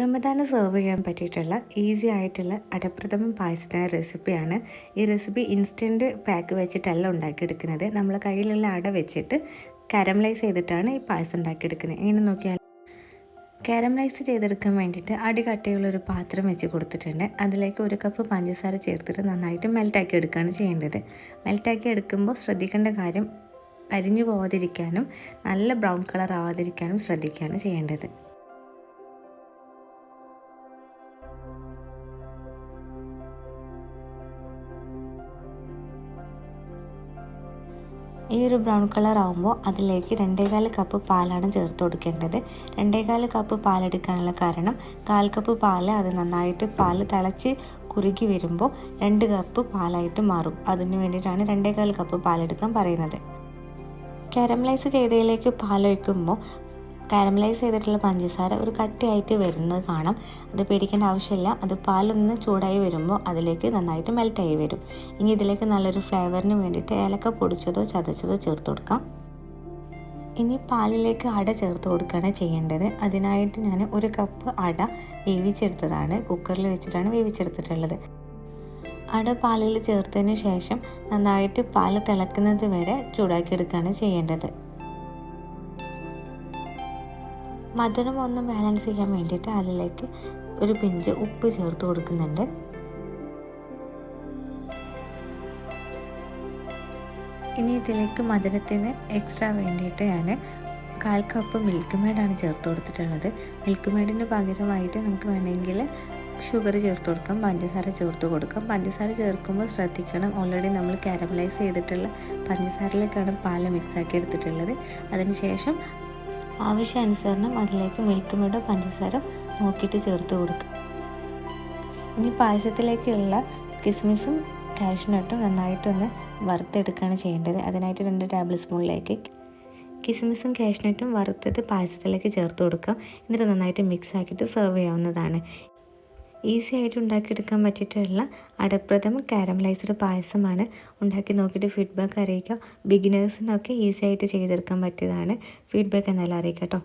റമദാന് serve ചെയ്യാൻ പറ്റിയിട്ടുള്ള easy ആയിട്ടുള്ള അടപ്രഥമൻ പായസത്തിൻ്റെ റെസിപ്പിയാണ്. ഈ റെസിപ്പി ഇൻസ്റ്റൻറ്റ് പാക്ക് വെച്ചിട്ടല്ല ഉണ്ടാക്കിയെടുക്കുന്നത്. നമ്മളെ കയ്യിലുള്ള അട വെച്ചിട്ട് കാരമലൈസ് ചെയ്തിട്ടാണ് ഈ പായസം ഉണ്ടാക്കിയെടുക്കുന്നത്. ഇങ്ങനെ നോക്കിയാൽ കാരമലൈസ് ചെയ്തെടുക്കാൻ വേണ്ടിയിട്ട് അടികട്ടിയുള്ളൊരു പാത്രം വെച്ച് കൊടുത്തിട്ടുണ്ട്. അതിലേക്ക് 1 കപ്പ് പഞ്ചസാര ചേർത്തിട്ട് നന്നായിട്ട് മെൽറ്റാക്കി എടുക്കുകയാണ് ചെയ്യേണ്ടത്. മെൽറ്റാക്കി എടുക്കുമ്പോൾ ശ്രദ്ധിക്കേണ്ട കാര്യം അരിഞ്ഞു പോകാതിരിക്കാനും നല്ല ബ്രൗൺ കളർ ആവാതിരിക്കാനും ശ്രദ്ധിക്കുകയാണ് ചെയ്യേണ്ടത്. ഈ ഒരു ബ്രൗൺ കളർ ആകുമ്പോൾ അതിലേക്ക് 2.25 കപ്പ് പാലാണ് ചേർത്ത് കൊടുക്കേണ്ടത്. 2.25 കപ്പ് പാലെടുക്കാനുള്ള കാരണം 1/4 കപ്പ് പാൽ അത് നന്നായിട്ട് പാൽ തിളച്ച് കുറുകി വരുമ്പോൾ 2 കപ്പ് പാലായിട്ട് മാറും. അതിന് വേണ്ടിയിട്ടാണ് 2.25 കപ്പ് പാലെടുക്കാൻ പറയുന്നത്. കാരമലൈസ് ചെയ്തതിലേക്ക് പാലൊഴിക്കുമ്പോൾ കാരമലൈസ് ചെയ്തിട്ടുള്ള പഞ്ചസാര ഒരു കട്ടിയായിട്ട് വരുന്നത് കാണാം. അത് പേടിക്കേണ്ട ആവശ്യമില്ല. അത് പാലൊന്ന് ചൂടായി വരുമ്പോൾ അതിലേക്ക് നന്നായിട്ട് മെൽറ്റായി വരും. ഇനി ഇതിലേക്ക് നല്ലൊരു ഫ്ലേവറിന് വേണ്ടിയിട്ട് ഏലക്ക പൊടിച്ചതോ ചതച്ചതോ ചേർത്ത് കൊടുക്കാം. ഇനി പാലിലേക്ക് അട ചേർത്ത് കൊടുക്കുകയാണ് ചെയ്യേണ്ടത്. അതിനായിട്ട് ഞാൻ 1 കപ്പ് അട വേവിച്ചെടുത്തതാണ്. കുക്കറിൽ വെച്ചിട്ടാണ് വേവിച്ചെടുത്തിട്ടുള്ളത്. അട പാലിൽ ചേർത്തതിന് ശേഷം നന്നായിട്ട് പാൽ തിളക്കുന്നത് വരെ ചൂടാക്കിയെടുക്കുകയാണ് ചെയ്യേണ്ടത്. മധുരം ഒന്ന് ബാലൻസ് ചെയ്യാൻ വേണ്ടിയിട്ട് അതിലേക്ക് ഒരു പിഞ്ച് ഉപ്പ് ചേർത്ത് കൊടുക്കുന്നുണ്ട്. ഇനി ഇതിലേക്ക് മധുരത്തിന് എക്സ്ട്രാ വേണ്ടിയിട്ട് ഞാൻ 1/4 കപ്പ് മിൽക്ക് മെയ്ഡാണ് ചേർത്ത് കൊടുത്തിട്ടുള്ളത്. മിൽക്ക് മെയ്ഡിന് പകരമായിട്ട് നമുക്ക് വേണമെങ്കിൽ ഷുഗർ ചേർത്ത് കൊടുക്കാം, പഞ്ചസാര ചേർത്ത് കൊടുക്കാം. പഞ്ചസാര ചേർക്കുമ്പോൾ ശ്രദ്ധിക്കണം, ഓൾറെഡി നമ്മൾ കാരമലൈസ് ചെയ്തിട്ടുള്ള പഞ്ചസാരയിലേക്കാണ് പാൽ മിക്സാക്കി എടുത്തിട്ടുള്ളത്. അതിനുശേഷം ആവശ്യാനുസരണം അതിലേക്ക് മിൽക്ക് മെയ്ഡോ പഞ്ചസാര നോക്കിയിട്ട് ചേർത്ത് കൊടുക്കുക. ഇനി പായസത്തിലേക്കുള്ള കിസ്മിസും കാഷ്നട്ടും നന്നായിട്ടൊന്ന് വറുത്തെടുക്കുകയാണ് ചെയ്യേണ്ടത്. അതിനായിട്ട് 2 ടേബിൾ സ്പൂണിലേക്ക് കിസ്മിസും കാഷ്നട്ടും വറുത്തത് പായസത്തിലേക്ക് ചേർത്ത് കൊടുക്കുക. എന്നിട്ട് നന്നായിട്ട് മിക്സ് ആക്കിയിട്ട് സെർവ് ചെയ്യാവുന്നതാണ്. ഈസി ആയിട്ട് ഉണ്ടാക്കിയെടുക്കാൻ പറ്റിയിട്ടുള്ള അടപ്രഥമൻ കാരമലൈസ്ഡ് പായസമാണ്. ഉണ്ടാക്കി നോക്കിയിട്ട് ഫീഡ്ബാക്ക് അറിയിക്കുക. ബിഗിനേഴ്സിനൊക്കെ ഈസി ആയിട്ട് ചെയ്തെടുക്കാൻ പറ്റിയതാണ്. ഫീഡ്ബാക്ക് എന്തായാലും അറിയിക്കാം കേട്ടോ.